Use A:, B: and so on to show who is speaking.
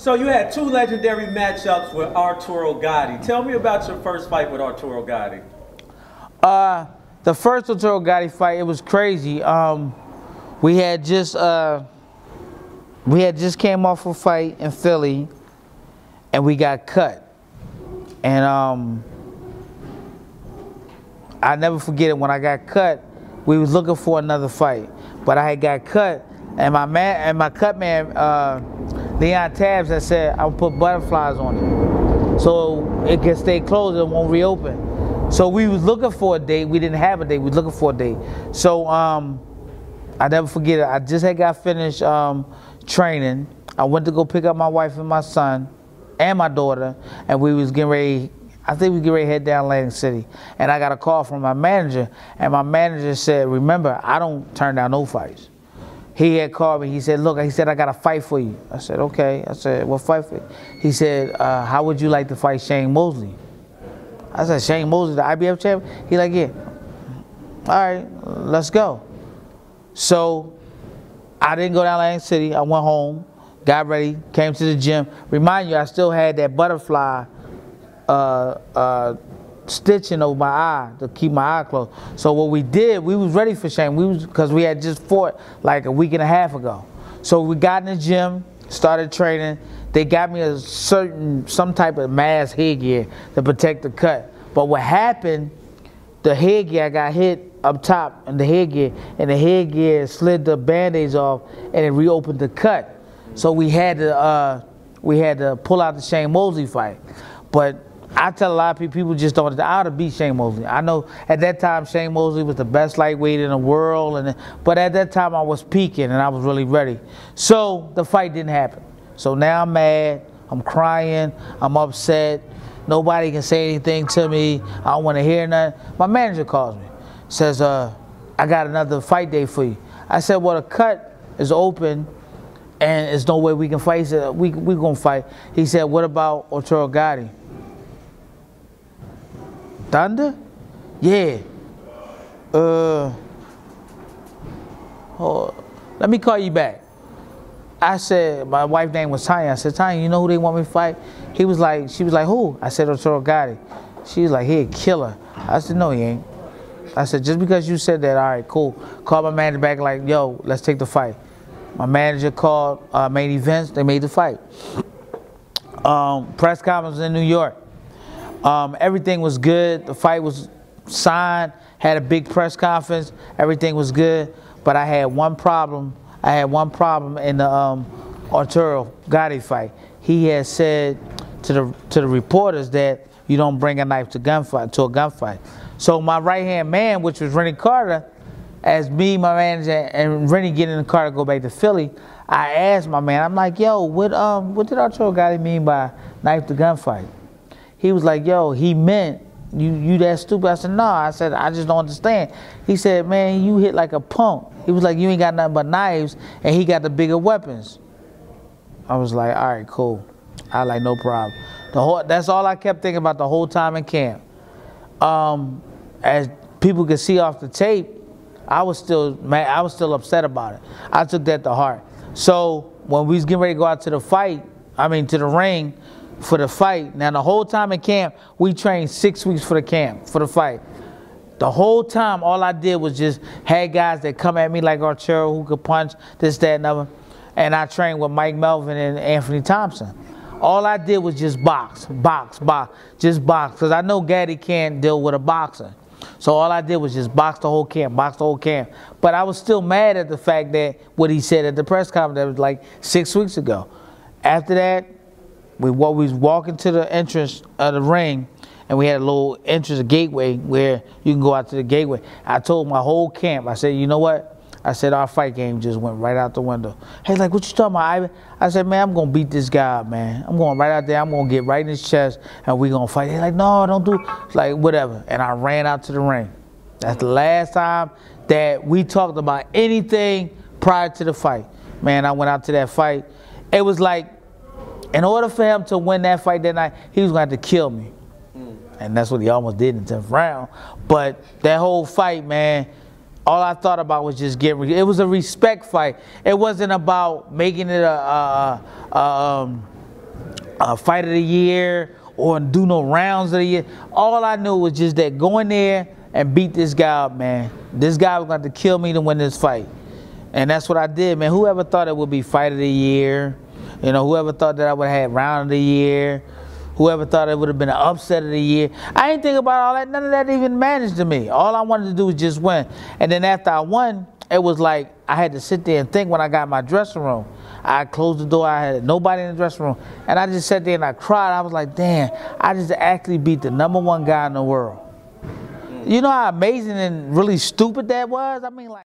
A: So you had 2 legendary matchups with Arturo Gatti. Tell me about your first fight with Arturo Gatti.
B: The first Arturo Gatti fight, it was crazy. We had just came off a fight in Philly, and we got cut. And I never forget it. When I got cut, we was looking for another fight, but I had got cut, and my cut man, Leon Tabs, had said I would put butterflies on it, so it can stay closed and won't reopen. So we was looking for a date. We didn't have a date. We was looking for a date. So I never forget it. I just had got finished training. I went to go pick up my wife and my son and my daughter, and we was getting ready. I think we get ready to head down Atlantic City, and I got a call from my manager, and my manager said, "Remember, I don't turn down no fights." He had called me. He said, "Look," he said, "I got a fight for you." I said, "Okay." I said, "What fight for you?" He said, "How would you like to fight Shane Mosley?" I said, "Shane Mosley, the IBF champion?" He like, "Yeah." All right, let's go. So I didn't go down Atlantic City. I went home, got ready, came to the gym. Remind you, I still had that butterfly stitching over my eye to keep my eye closed. So what we did, we was ready for Shane. Because we had just fought like a week and a half ago. So we got in the gym, started training. They got me some type of mask headgear to protect the cut. But what happened, the headgear, I got hit up top in the headgear slid the band-aids off, and it reopened the cut. So we had to pull out the Shane Mosley fight. But I tell a lot of people just don't. I ought to beat Shane Mosley. I know at that time Shane Mosley was the best lightweight in the world, but at that time I was peaking and I was really ready. So the fight didn't happen. So now I'm mad. I'm crying. I'm upset. Nobody can say anything to me. I don't want to hear nothing. My manager calls me, says, "I got another fight day for you." I said, "Well, the cut is open, and there's no way we can fight." He said, "We're gonna fight." He said, "What about Arturo Gatti?" Thunder? Yeah. Let me call you back. I said, my wife's name was Tanya. I said, "Tanya, you know who they want me to fight?" She was like, "Who?" I said, "Arturo Gatti." She was like, "He a killer." I said, "No, he ain't." I said, "Just because you said that, all right, cool." Called my manager back like, "Yo, let's take the fight." My manager called Main Events. They made the fight. Press conference in New York. Everything was good. The fight was signed. Had a big press conference. Everything was good. But I had one problem. I had one problem in the Arturo Gatti fight. He had said to the reporters that you don't bring a knife to a gunfight. So my right-hand man, which was Rennie Carter, as me, my manager, and Rennie get in the car to go back to Philly, I asked my man, I'm like, "Yo, what did Arturo Gatti mean by knife to gunfight?" He was like, "Yo, he meant you that stupid." I said, "No." I said, "I just don't understand." He said, "Man, you hit like a punk." He was like, "You ain't got nothing but knives, and he got the bigger weapons." I was like, "All right, cool." I like, no problem. That's all I kept thinking about the whole time in camp. As people could see off the tape, I was still mad. I was still upset about it. I took that to heart. So when we was getting ready to go out to the fight, to the ring for the fight. Now the whole time in camp, we trained 6 weeks for the fight. The whole time, all I did was just had guys that come at me like Arturo who could punch, this, that, and other. And I trained with Mike Melvin and Anthony Thompson. All I did was just box, just box. Because I know Gatti can't deal with a boxer. So all I did was just box the whole camp. But I was still mad at the fact that what he said at the press conference, that was like 6 weeks ago. After that, we was walking to the entrance of the ring, and we had a little entrance gateway where you can go out to the gateway. I told my whole camp, I said, "You know what?" I said, "Our fight game just went right out the window." He's like, "What you talking about, Ivan?" I said, "Man, I'm going to beat this guy up, man. I'm going right out there. I'm going to get right in his chest, and we're going to fight." He's like, "No, don't do it." It's like, whatever. And I ran out to the ring. That's the last time that we talked about anything prior to the fight. Man, I went out to that fight. It was like, in order for him to win that fight that night, he was going to have to kill me. And that's what he almost did in the 10th round. But that whole fight, man, all I thought about was just getting, it was a respect fight. It wasn't about making it fight of the year or do no rounds of the year. All I knew was just that go in there and beat this guy up, man. This guy was going to kill me to win this fight. And that's what I did, man. Whoever thought it would be fight of the year, you know, whoever thought that I would have had round of the year, whoever thought it would have been an upset of the year. I ain't think about all that. None of that even mattered to me. All I wanted to do was just win. And then after I won, it was like I had to sit there and think when I got in my dressing room. I closed the door. I had nobody in the dressing room. And I just sat there and I cried. I was like, damn, I just actually beat the #1 guy in the world. You know how amazing and really stupid that was? I mean, like.